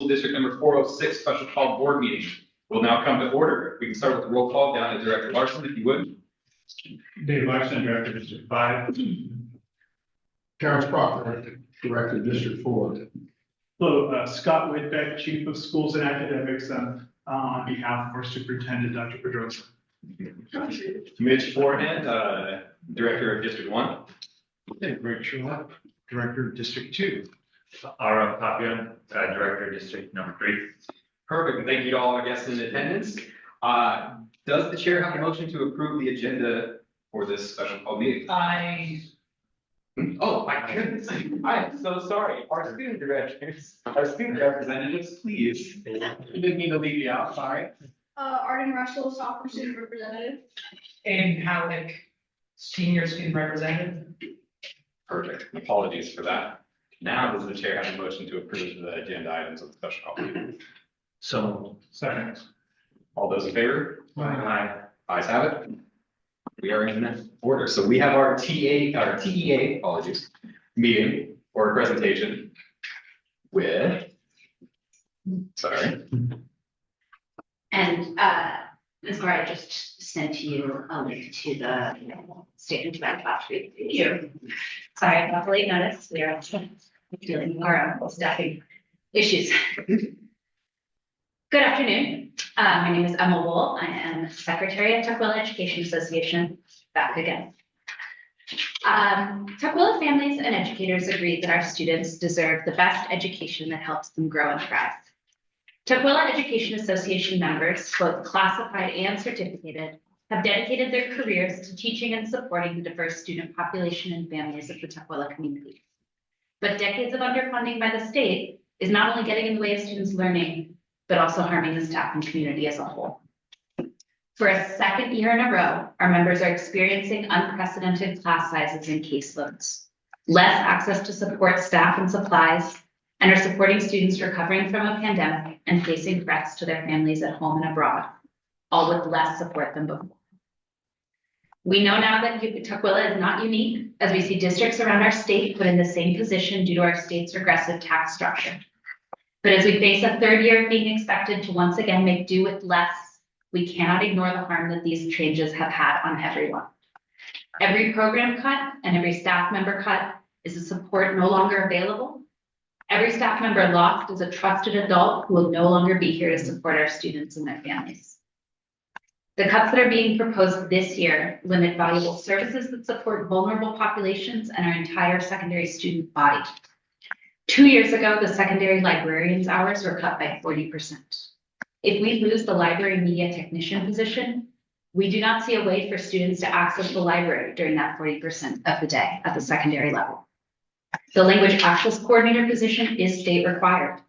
District number 406 special call board meeting will now come to order. We can start with the roll call down to Director Larson, if you would. Dave Larson, Director District 5. Terrence Proctor, Director District 4. Hello, Scott Whitbeck, Chief of Schools and Academics, on behalf of our Superintendent, Dr. Pedrosa. Mitch Forehand, Director of District 1. Greg Sherlock, Director of District 2. Ara Papian, Director District number 3. Perfect. And thank you to all our guests in attendance. Does the chair have a motion to approve the agenda for this special call meeting? Oh, my goodness. I am so sorry. Our student directors, our student representatives, please. You didn't mean to leave you out, sorry. Arden Russell, sophomore student representative. And Halleck, senior student representative. Perfect. Apologies for that. Now does the chair have a motion to approve the agenda items of the special call meeting? So, Second. All those in favor? aye. Ayes have it. We are in order. So we have our TEA, apologies, meeting or presentation with, sorry. And Ms. Gore, I just sent you a link to the statement about last week. Thank you. Sorry about the late notice. We are dealing with our own staffing issues. Good afternoon. My name is Emma Wool. I am Secretary of Tukwila Education Association. Back again. Tukwila families and educators agreed that our students deserve the best education that helps them grow and thrive. Tukwila Education Association members, both classified and certificated, have dedicated their careers to teaching and supporting the diverse student population and families of the Tukwila community. But decades of underfunding by the state is not only getting in the way of students learning, but also harming the staff and community as a whole. For a second year in a row, our members are experiencing unprecedented class sizes and caseloads, less access to support staff and supplies, and are supporting students recovering from a pandemic and facing threats to their families at home and abroad, all with less support than before. We know now that Tukwila is not unique, as we see districts around our state put in the same position due to our state's regressive tax structure. But as we face a third year of being expected to once again make do with less, we cannot ignore the harm that these changes have had on everyone. Every program cut and every staff member cut is a support no longer available. Every staff member lost is a trusted adult who will no longer be here to support our students and their families. The cuts that are being proposed this year limit valuable services that support vulnerable populations and our entire secondary student body. 2 years ago, the secondary librarian's hours were cut by 40%. If we lose the library media technician position, we do not see a way for students to access the library during that 40% of the day at the secondary level. The language access coordinator position is state required.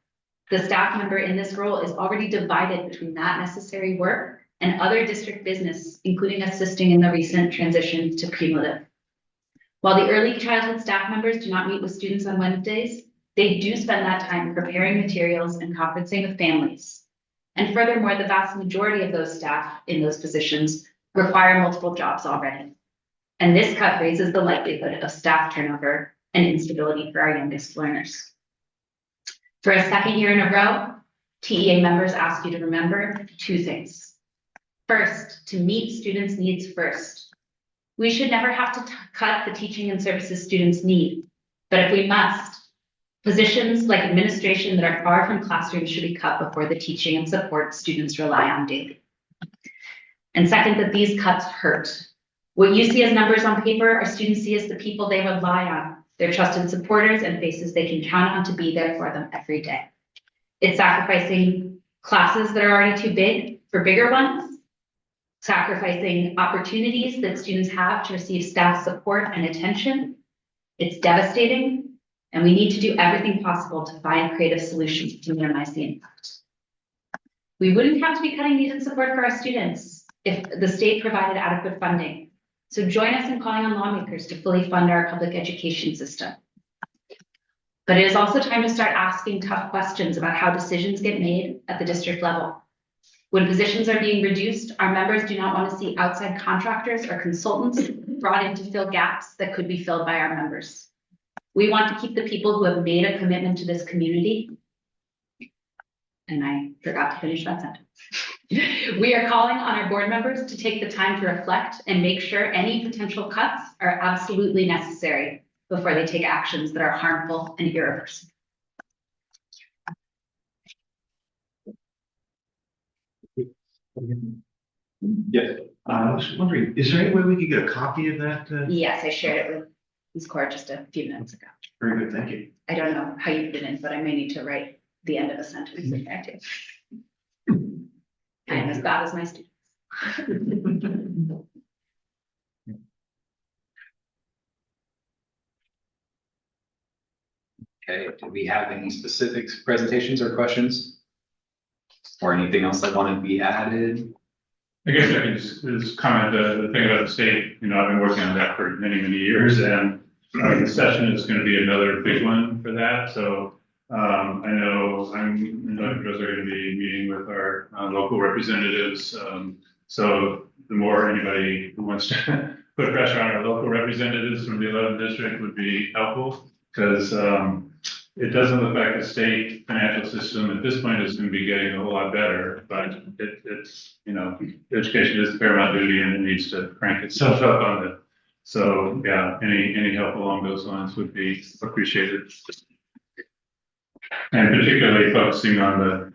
The staff member in this role is already divided between that necessary work and other district business, including assisting in the recent transition to cumulative. While the early childhood staff members do not meet with students on Wednesdays, they do spend that time preparing materials and conferencing with families. And furthermore, the vast majority of those staff in those positions require multiple jobs already. And this cut raises the likelihood of staff turnover and instability for our youngest learners. For a second year in a row, TEA members ask you to remember 2 things. First, to meet students' needs first. We should never have to cut the teaching and services students need, but if we must, positions like administration that are far from classrooms should be cut before the teaching and support students rely on daily. And second, that these cuts hurt. What you see as numbers on paper, our students see as the people they rely on, their trusted supporters and faces they can count on to be there for them every day. It's sacrificing classes that are already too big for bigger ones, sacrificing opportunities that students have to receive staff support and attention. It's devastating. And we need to do everything possible to find creative solutions to minimize the impact. We wouldn't have to be cutting needed support for our students if the state provided adequate funding. So join us in calling on lawmakers to fully fund our public education system. But it is also time to start asking tough questions about how decisions get made at the district level. When positions are being reduced, our members do not want to see outside contractors or consultants brought in to fill gaps that could be filled by our members. We want to keep the people who have made a commitment to this community and I forgot to finish that sentence. We are calling on our board members to take the time to reflect and make sure any potential cuts are absolutely necessary before they take actions that are harmful and irreversible. Yes. I was wondering, is there any way we could get a copy of that? Yes, I shared it with Ms. Core just a few minutes ago. Very good, thank you. I don't know how you put it in, but I may need to write the end of a sentence if I do. I am as bad as my students. Okay, do we have any specific presentations or questions? Or anything else that wanted to be added? I guess I can just comment, the thing about the state, I've been working on that for many, many years, and the session is going to be another big one for that. So I know I'm and Dr. Rose are going to be meeting with our local representatives. So the more anybody who wants to put pressure on our local representatives from the 11th district would be helpful, because it doesn't look like the state financial system at this point is going to be getting a whole lot better, but it's, education is paramount duty and it needs to crank itself up on it. So yeah, any help along those lines would be appreciated. And particularly focusing on the,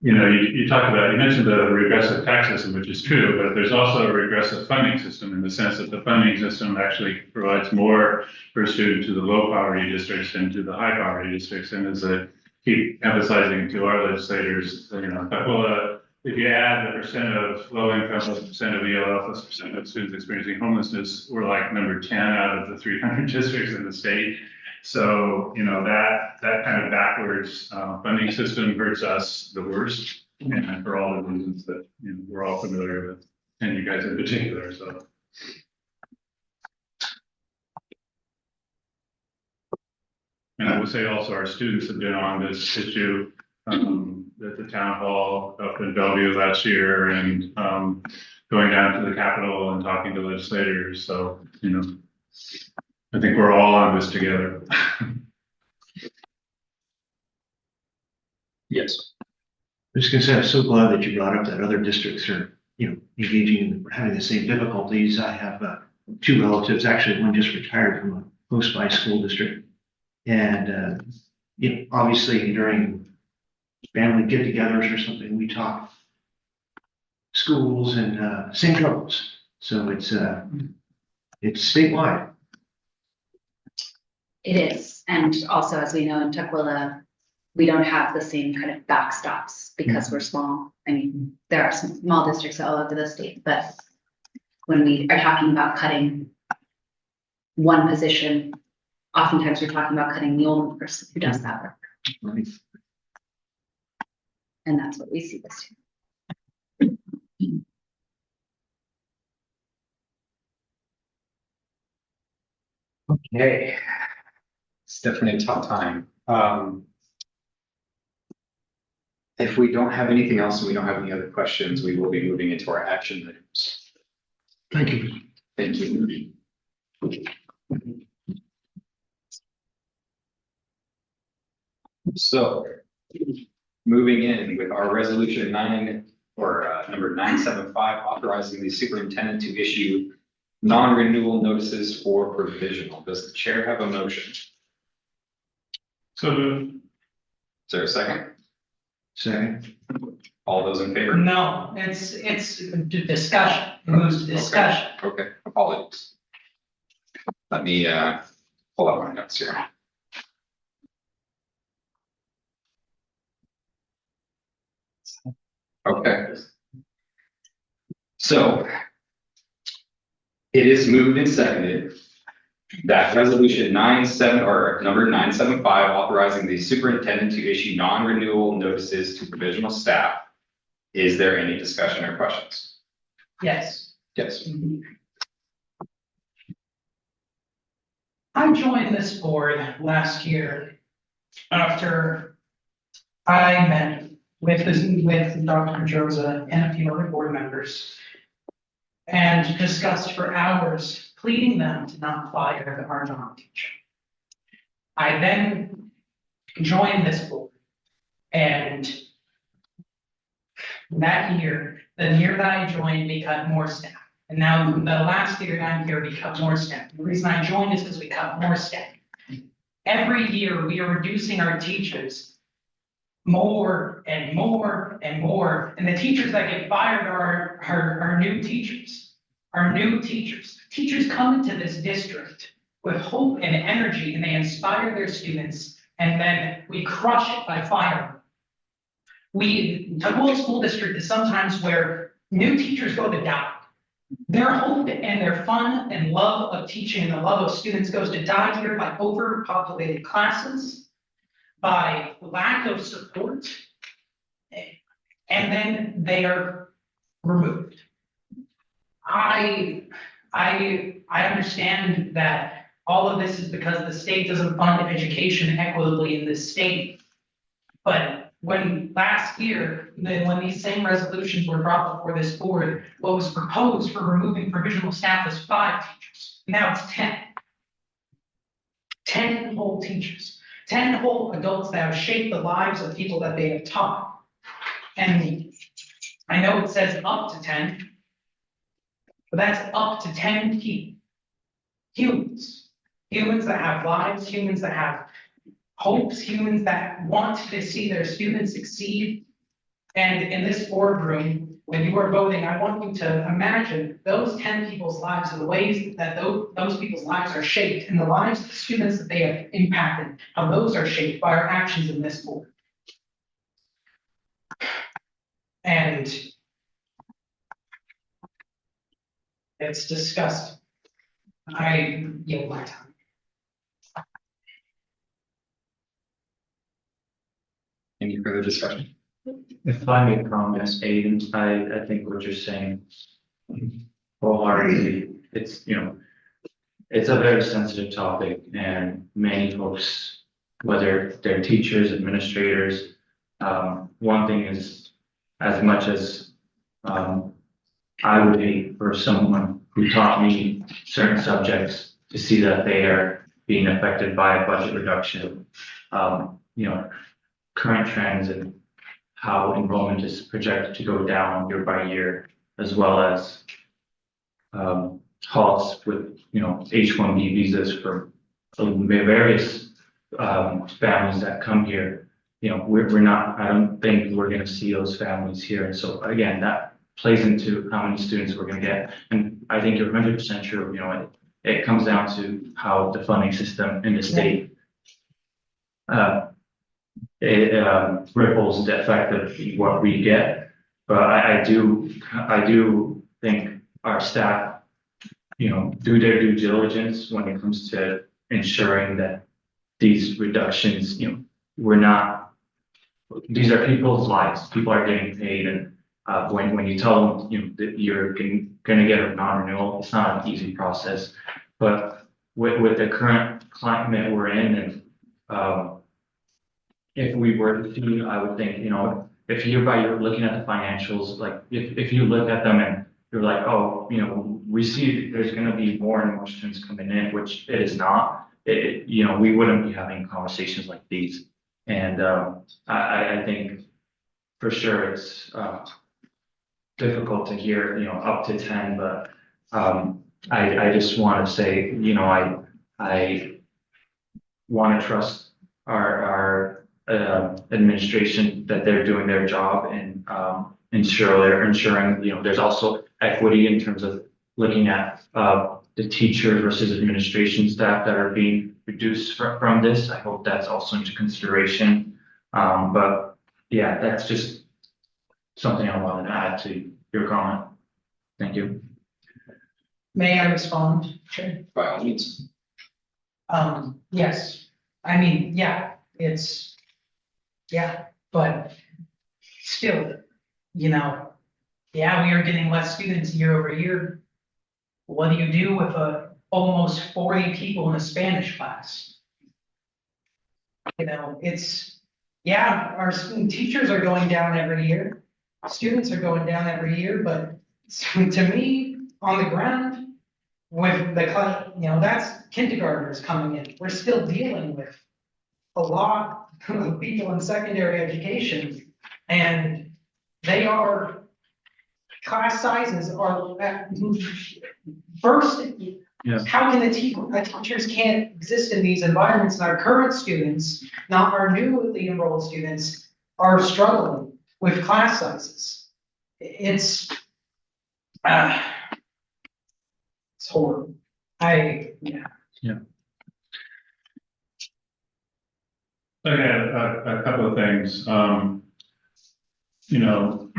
you mentioned the regressive tax system, which is true, but there's also a regressive funding system in the sense that the funding system actually provides more per student to the low poverty districts than to the high poverty districts. And as I keep emphasizing to our legislators, if you add the percent of low income plus percent of ELL plus percent of students experiencing homelessness, we're like number 10 out of the 300 districts in the state. So, that kind of backwards funding system hurts us the worst, and for all the reasons that we're all familiar with, and you guys in particular. So, and I would say also our students have been on this issue at the town hall up in Bellevue last year, and going down to the Capitol and talking to legislators. So, I think we're all on this together. Yes. I was going to say, I'm so glad that you brought up that other districts are, engaging in having the same difficulties. I have two relatives, actually one just retired from a close by school district. And, obviously during family get-togethers or something, we talk schools and same troubles. So it's statewide. It is, and also, as we know, in Tukwila, we don't have the same kind of backstops because we're small. I mean, there are some small districts all over the state, but when we are talking about cutting one position, oftentimes we're talking about cutting the only person who does that work. Right. And that's what we see this year. Okay. It's definitely a tough time. If we don't have anything else and we don't have any other questions, we will be moving into our action items. Thank you. Thank you. So, moving in with our resolution number 975, authorizing the superintendent to issue non-renewal notices for provisional. Does the chair have a motion? So Is there a second? Second. All those in favor? No, it's discussion, it moves to discussion. Okay, apologies. Let me pull out my notes here. Okay. So it is moved and seconded that resolution number 975, authorizing the superintendent to issue non-renewal notices to provisional staff. Is there any discussion or questions? Yes. Yes. I joined this board last year after I met with Dr. Joza and a few other board members and discussed for hours, pleading them to not fire our non-teacher. I then joined this board and That year, the year that I joined, we cut more staff. And now the last year I'm here, we cut more staff. The reason I joined is because we cut more staff. Every year, we are reducing our teachers more and more and more. And the teachers that get fired are new teachers. Our new teachers. Teachers come into this district with hope and energy, and they inspire their students, and then we crush it by firing. Tukwila School District is sometimes where new teachers go to die. Their hope and their fun and love of teaching and the love of students goes to die here by overpopulated classes, by lack of support, and then they are removed. I understand that all of this is because the state doesn't fund education equitably in this state. But when last year, when these same resolutions were brought before this board, what was proposed for removing provisional staff was 5 teachers. Now it's 10. 10 whole teachers, 10 whole adults that have shaped the lives of people that they have taught. And I know it says up to 10, but that's up to 10 people. Humans that have lives, humans that have hopes, humans that want to see their students succeed. And in this boardroom, when you are voting, I want you to imagine those 10 people's lives and the ways that those people's lives are shaped, and the lives of the students that they have impacted, how those are shaped by our actions in this board. And it's disgusting. I yield my time. Any further discussion? If I may comment, Aiden, I think what you're saying wholeheartedly, it's, you know, it's a very sensitive topic, and many folks, whether they're teachers, administrators, one thing is, as much as I would hate for someone who taught me certain subjects to see that they are being affected by a budget reduction, you know, current trends and how enrollment is projected to go down year by year, as well as halts with, you know, H-1B visas for various families that come here. You know, we're not, I don't think we're gonna see those families here. And so again, that plays into how many students we're gonna get. And I think you're 100% true, you know, it comes down to how the funding system in the state ripples the effect of what we get. But I do think our staff, you know, do their due diligence when it comes to ensuring that these reductions, you know, these are people's lives. People are getting paid, and when you tell them, you know, that you're gonna get a non-renewal, it's not an easy process. But with the current climate we're in, and if we were to see, I would think, you know, if you're looking at the financials, like if you look at them and you're like, oh, you know, we see there's going to be more and more students coming in, which it is not. You know, we wouldn't be having conversations like these. And I think for sure it's difficult to hear, you know, up to 10, but I just want to say, you know, I want to trust our administration that they're doing their job, and ensuring, you know, there's also equity in terms of looking at the teachers versus administration staff that are being reduced from this. I hope that's also into consideration. But yeah, that's just something I wanted to add to your comment. Thank you. May I respond? Sure. By all means. Yes, I mean, yeah, but still, you know, yeah, we are getting less students year over year. What do you do with almost 40 people in a Spanish class? You know, yeah, our teachers are going down every year. Students are going down every year, but to me, on the ground, with the, you know, that's kindergartners coming in. We're still dealing with a lot of people in secondary education, and they are, class sizes are bursting. Yeah. How can the teachers can't exist in these environments, and our current students, not our newly enrolled students, are struggling with class sizes? It's horrible. Yeah. Okay, a couple of things. You know,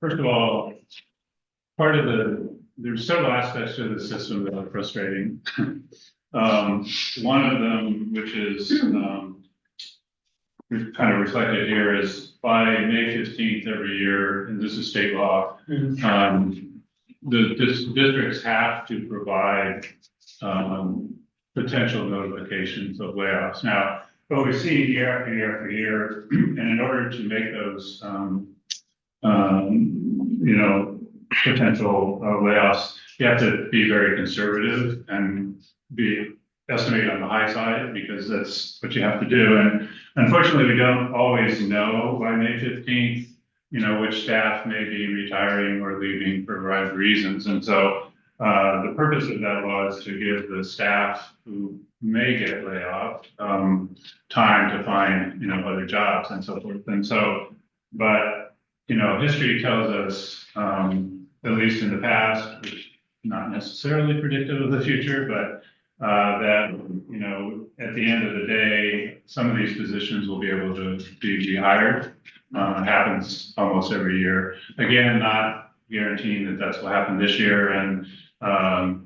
first of all, there's several aspects to the system that are frustrating. One of them, which is kind of reflected here, is by May 15th every year, and this is state law, the districts have to provide potential notifications of layoffs. Now, what we've seen year after year after year, and in order to make those, you know, potential layoffs, you have to be very conservative and estimate on the high side, because that's what you have to do. And unfortunately, we don't always know by May 15th, you know, which staff may be retiring or leaving for a variety of reasons. And so the purpose of that law is to give the staff who may get laid off time to find, you know, other jobs and so forth. And so, but, you know, history tells us, at least in the past, which not necessarily predictive of the future, but that, you know, at the end of the day, some of these positions will be able to be hired. It happens almost every year. Again, not guaranteeing that that's what happened this year. And,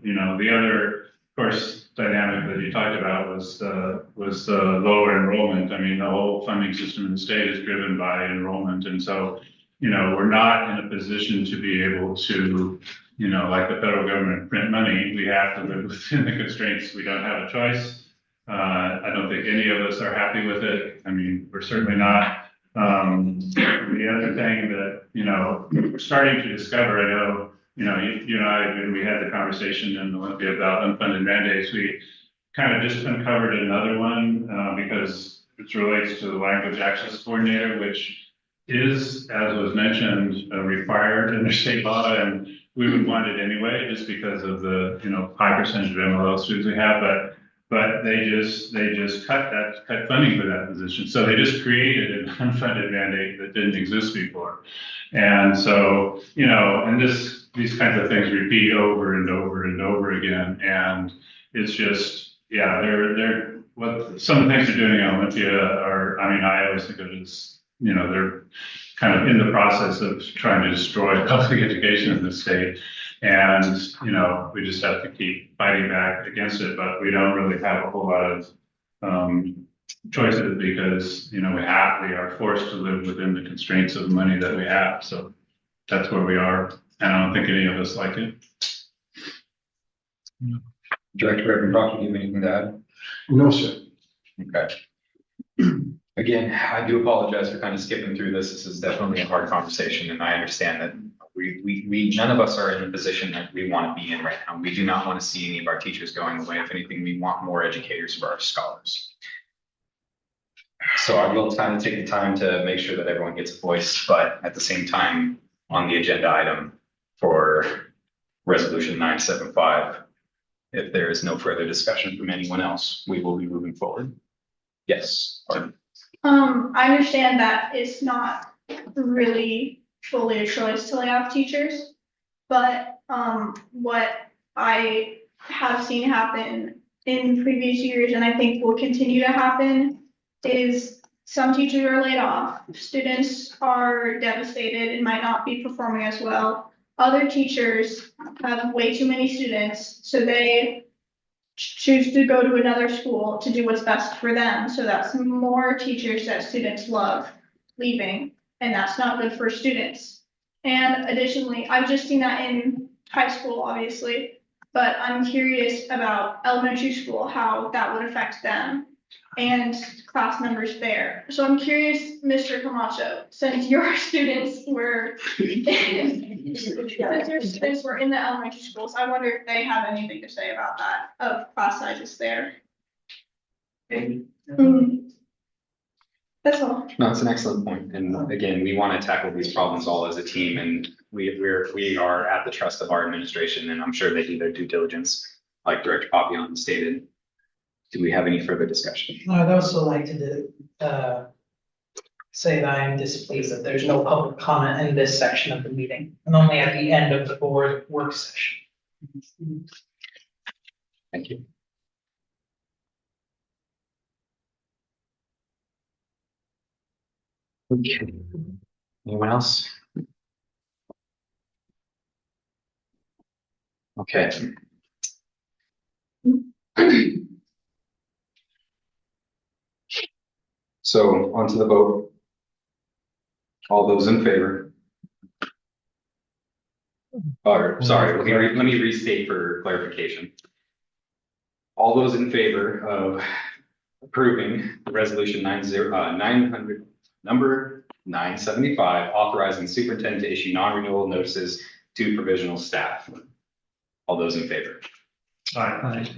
you know, the other, of course, dynamic that you talked about was the lower enrollment. I mean, the whole funding system in the state is driven by enrollment. And so, you know, we're not in a position to be able to, you know, like the federal government, print money. We have to live within the constraints. We don't have a choice. I don't think any of us are happy with it. I mean, we're certainly not. The other thing that, you know, we're starting to discover, I know, you know, you and I, when we had the conversation in Olympia about unfunded mandates, we kind of just uncovered another one because it relates to the language access coordinator, which is, as was mentioned, required under state law, and we would want it anyway, just because of the, you know, high percentage of MLL students we have, but they just cut funding for that position. So they just created an unfunded mandate that didn't exist before. And so, you know, and these kinds of things repeat over and over and over again. And it's just, yeah, they're what some of the things they're doing in Olympia are, I mean, I always think of it as, you know, they're kind of in the process of trying to destroy public education in the state. And, you know, we just have to keep fighting back against it, but we don't really have a whole lot of choices because, you know, we are forced to live within the constraints of the money that we have. So that's where we are. And I don't think any of us like it. Director Reverend Proctor, do you have anything to add? No, sir. Okay. Again, I do apologize for kind of skipping through this. This is definitely a hard conversation, and I understand that we none of us are in the position that we want to be in right now. We do not want to see any of our teachers going away. If anything, we want more educators for our scholars. So I will kind of take the time to make sure that everyone gets a voice, but at the same time, on the agenda item for Resolution 975, if there is no further discussion from anyone else, we will be moving forward. Yes, Arden. I understand that it's not really fully a choice to lay off teachers, but what I have seen happen in previous years, and I think will continue to happen, is some teachers are laid off, students are devastated and might not be performing as well. Other teachers have way too many students, so they choose to go to another school to do what's best for them. So that's more teachers that students love leaving, and that's not good for students. And additionally, I've just seen that in high school, obviously, but I'm curious about elementary school, how that would affect them and class members there. So I'm curious, Mr. Camacho, since your students were in the elementary schools, I wonder if they have anything to say about that, of class sizes there. That's all. No, it's an excellent point. And again, we want to tackle these problems all as a team and we are at the trust of our administration and I'm sure they do their due diligence, like Director Papillon stated. Do we have any further discussion? I'd also like to, say that I am displeased that there's no public comment in this section of the meeting, and only at the end of the board work session. Thank you. Okay. Anyone else? Okay. So on to the vote. All those in favor? Or, sorry, let me restate for clarification. All those in favor of approving resolution 900, number 975, authorizing superintendent to issue non-renewal notices to provisional staff. All those in favor? Ayes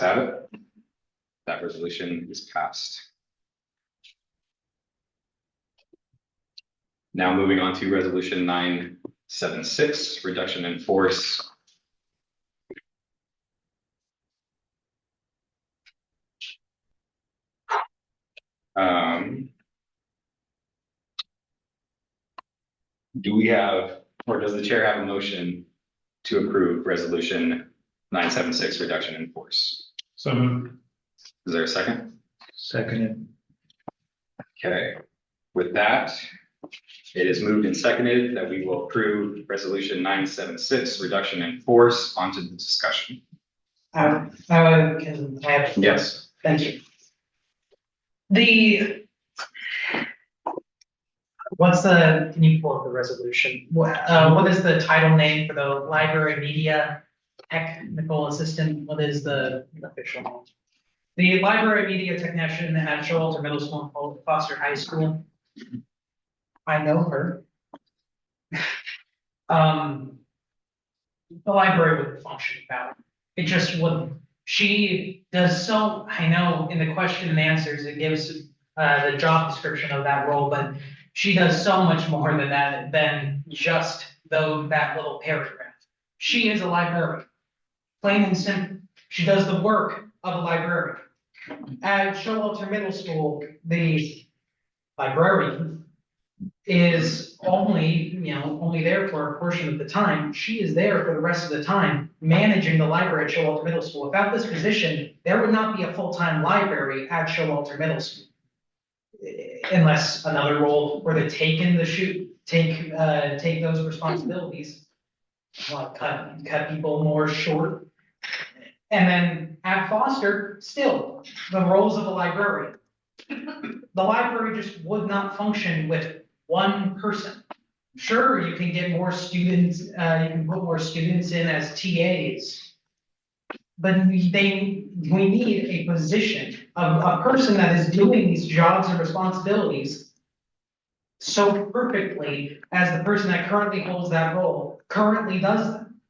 have it. That resolution is passed. Now moving on to resolution 976, reduction in force. Do we have, or does the chair have a motion to approve resolution 976, reduction in force? So moved. Is there a second? Seconded. Okay, with that, it is moved and seconded that we will approve resolution 976, reduction in force. Onto the discussion. Can I have? Yes. Thank you. Can you pull up the resolution? What is the title name for the library media technical assistant? What is the official name? The library media technician at Showalter Middle School and Foster High School. I know her. The library would function better. It just wouldn't. She does so, I know in the question and answers, it gives the job description of that role, but she does so much more than that, than just that little paragraph. She is a librarian, plain and simple. She does the work of a librarian. At Showalter Middle School, the librarian is only there for a portion of the time. She is there for the rest of the time, managing the library at Showalter Middle School. Without this position, there would not be a full-time library at Showalter Middle School. Unless another role were to take those responsibilities, cut people more short. And then at Foster, still, the roles of a librarian. The library just would not function with one person. Sure, you can get more students, you can put more students in as TAs. But we need a position of a person that is doing these jobs and responsibilities so perfectly as the person that currently holds that role currently does them.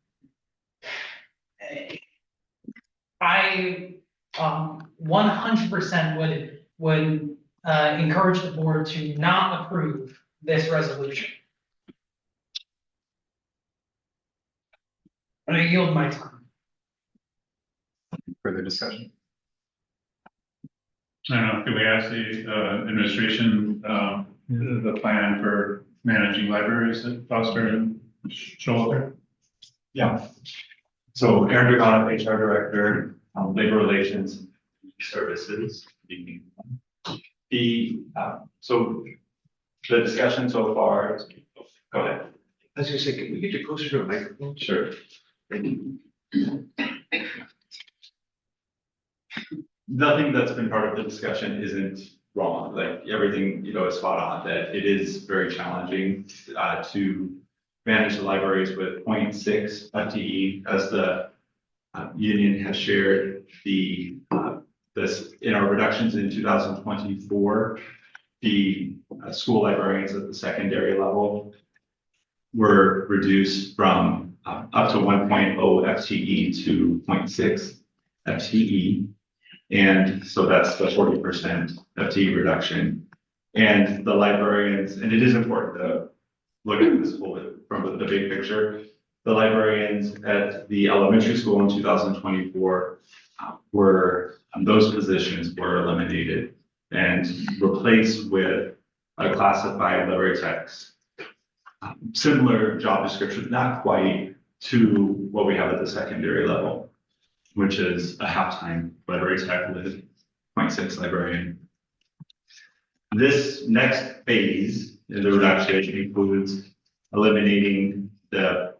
I 100% would encourage the board to not approve this resolution. I yield my time. Further discussion? I don't know, can we ask the administration, the plan for managing libraries at Foster and Showalter? Yeah. So Aaron Dragana, HR Director, Labor Relations Services. So the discussion so far, go ahead. I was gonna say, can we get you closer to a microphone? Sure. Nothing that's been part of the discussion isn't wrong. Like everything, is spot on, that it is very challenging to manage the libraries with 0.6 FTE, as the union has shared. This in our reductions in 2024, the school librarians at the secondary level were reduced from up to 1.0 FTE to 0.6 FTE. And so that's the 40% FTE reduction. And the librarians, and it is important to look at this from the big picture. The librarians at the elementary school in 2024 those positions were eliminated and replaced with a classified library techs. Similar job description, not quite to what we have at the secondary level, which is a half-time library tech with 0.6 librarian. This next phase in the reduction includes eliminating the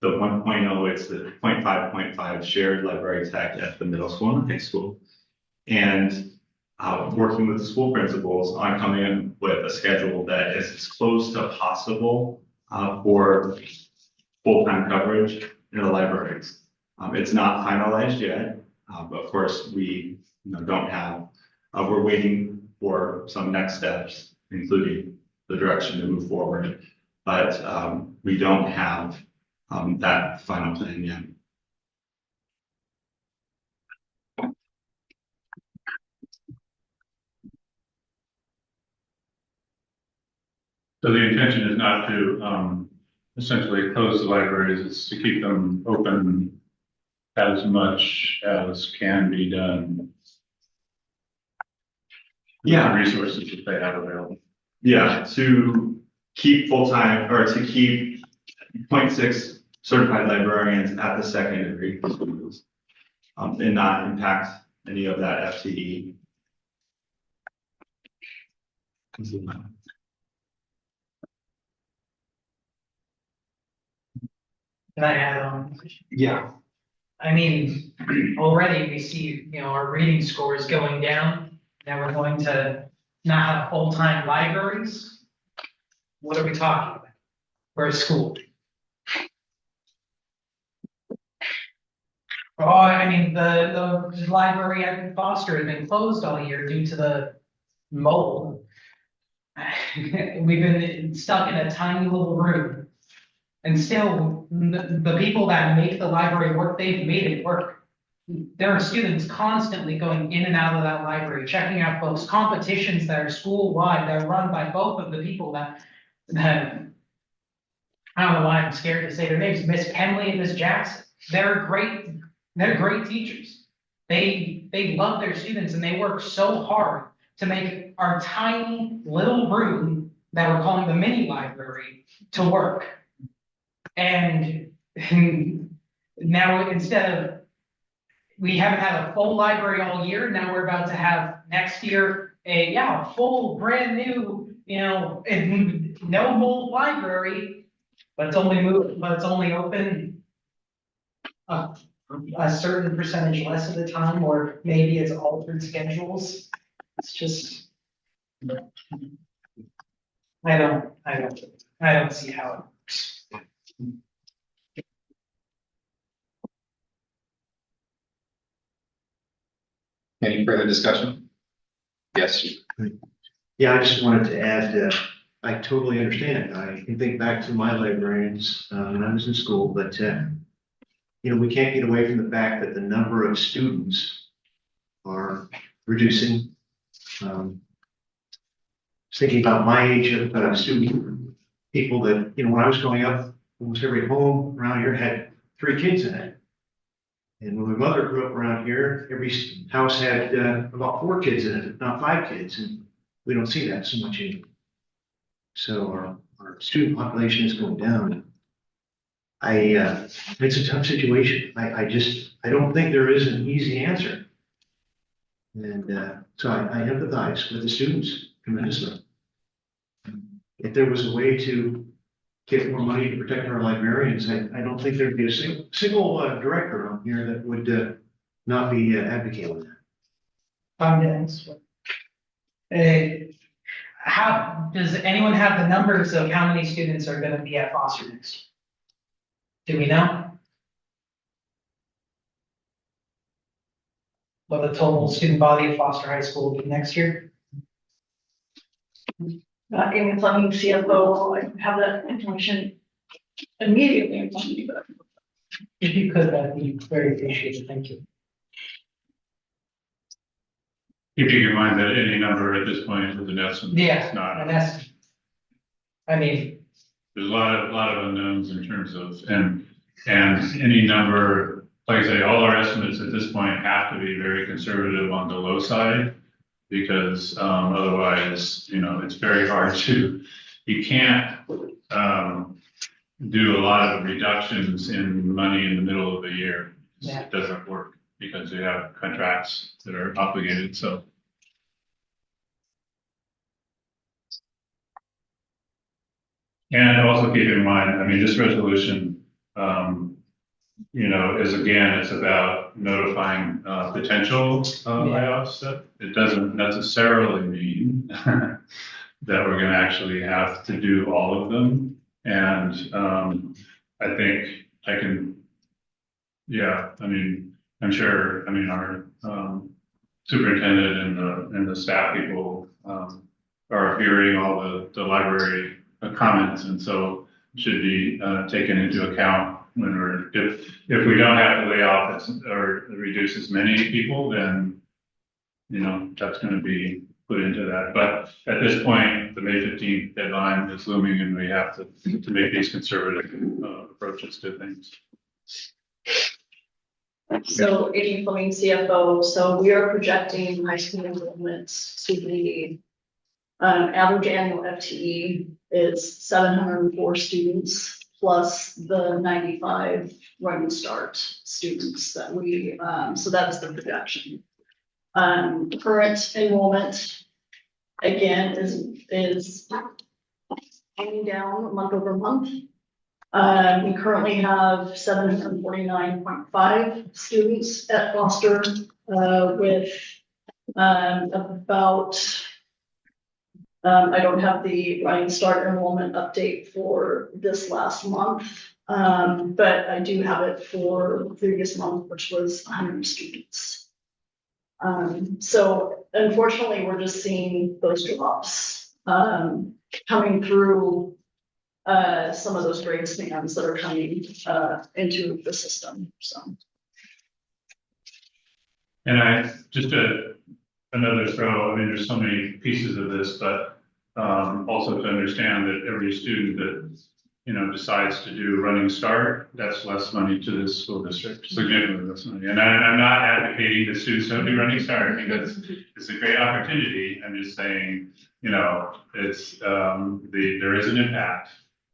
1.0, it's the 0.5 shared library tech at the middle school and high school. And working with the school principals on coming in with a schedule that is as close to possible for full-time coverage in the libraries. It's not finalized yet, but of course we don't have, we're waiting for some next steps, including the direction to move forward. But we don't have that final plan yet. So the intention is not to essentially close the libraries, it's to keep them open as much as can be done. Yeah. Resources that they have available. Yeah, to keep full-time or to keep 0.6 certified librarians at the secondary schools and not impact any of that FTE. Can I add on? Yeah. I mean, already we see, our reading scores going down. Now we're going to not have full-time libraries. What are we talking about? We're a school. Oh, I mean, the library at Foster has been closed all year due to the mold. We've been stuck in a tiny little room. And still, the people that make the library work, they've made it work. There are students constantly going in and out of that library, checking out books, competitions that are school-wide, that are run by both of the people that I don't know why I'm scared to say their names, Miss Penley and Miss Jackson. They're great teachers. They love their students and they work so hard to make our tiny little room that we're calling the mini library to work. And now instead of, we haven't had a full library all year, now we're about to have next year a full brand new, no mold library, but it's only open a certain percentage less of the time, or maybe it's altered schedules. It's just, I don't see how it works. Any further discussion? Yes. Yeah, I just wanted to add, I totally understand. I can think back to my librarians when I was in school, but we can't get away from the fact that the number of students are reducing. Thinking about my age of student, people that, when I was growing up, almost every home around here had 3 kids in it. And when my mother grew up around here, every house had about 4 kids in it, if not 5 kids, and we don't see that so much anymore. So our student population is going down. It's a tough situation. I don't think there is an easy answer. And so I empathize with the students tremendously. If there was a way to get more money to protect our librarians, I don't think there'd be a single director on here that would not be advocating that. How does anyone have the numbers of how many students are going to be at Foster next year? Do we know? What the total student body of Foster High School will be next year? Amy Fleming, CFO, I have that information immediately in front of me, but If you could, that'd be very appreciated. Thank you. keeping in mind that any number at this point is an estimate. Yeah, It's not. and that's, I mean, There's a lot of unknowns in terms of, and any number, like I say, all our estimates at this point have to be very conservative on the low side. Because, otherwise, it's very hard you can't, do a lot of reductions in money in the middle of the year. Yeah. It doesn't work because you have contracts that are obligated, so. And also keep in mind, I mean, this resolution, is again, it's about notifying, potential, layoffs. That it doesn't necessarily mean that we're gonna actually have to do all of them. And, I think I can, I mean, I'm sure, our, superintendent and the staff people, are hearing all the library comments, and so should be taken into account when if we don't have to lay off or reduce as many people, then that's going to be put into that. But at this point, the May 15th deadline is looming, and we have to make these conservative approaches to things. So Amy Fleming, CFO, so we are projecting high school enrollments to be average annual FTE is 704 students plus the 95 Running Start students that we, so that's the projection. Current enrollment, again, is hanging down month over month. We currently have 749.5 students at Foster, with about, I don't have the Running Start enrollment update for this last month, but I do have it for the previous month, which was 100 students. So unfortunately, we're just seeing those drops coming through some of those grade spans that are coming into the system, so. And another throw, there's so many pieces of this, but also to understand that every student that, decides to do Running Start, that's less money to the school district, significantly less money. And I'm not advocating that students don't do Running Start because it's a great opportunity. I'm just saying, it's, there is an impact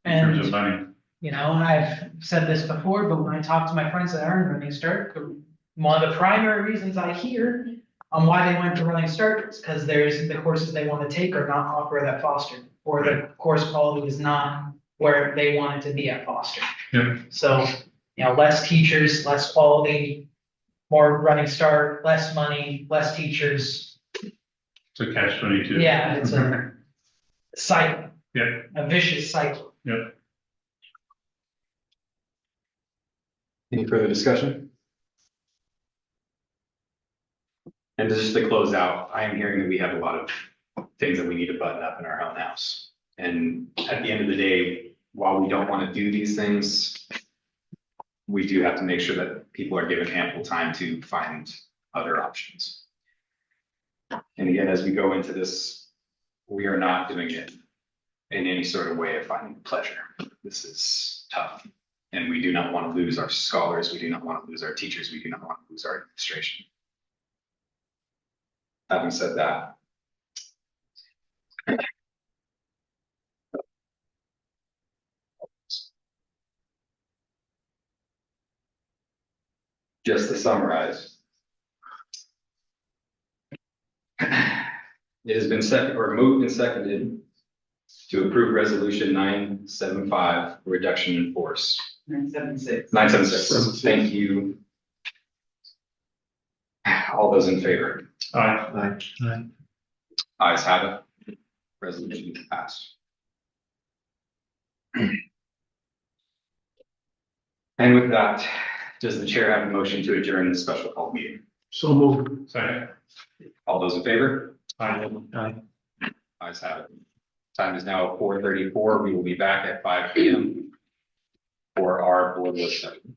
in terms of money. I've said this before, but when I talk to my friends that are in Running Start, one of the primary reasons I hear on why they went to Running Start is because the courses they want to take are not offered at Foster, or the course quality is not where they want it to be at Foster. Yep. So, less teachers, less quality, more Running Start, less money, less teachers. It's a catch-22. Yeah, it's a cycle. Yeah. A vicious cycle. Yep. Any further discussion? And just to close out, I am hearing that we have a lot of things that we need to button up in our own house. And at the end of the day, while we don't want to do these things, we do have to make sure that people are given ample time to find other options. And again, as we go into this, we are not doing it in any sort of way of finding pleasure. This is tough. And we do not want to lose our scholars. We do not want to lose our teachers. We do not want to lose our administration. Having said that, just to summarize, it has been moved and seconded to approve resolution 975, reduction in force. 976. 976, thank you. All those in favor? Aye. Ayes have it. Resolution passed. And with that, does the chair have a motion to adjourn the special call meeting? So moved. Second. All those in favor? Aye. Ayes have it. Time is now 4:34. We will be back at 5 p.m. for our board work session.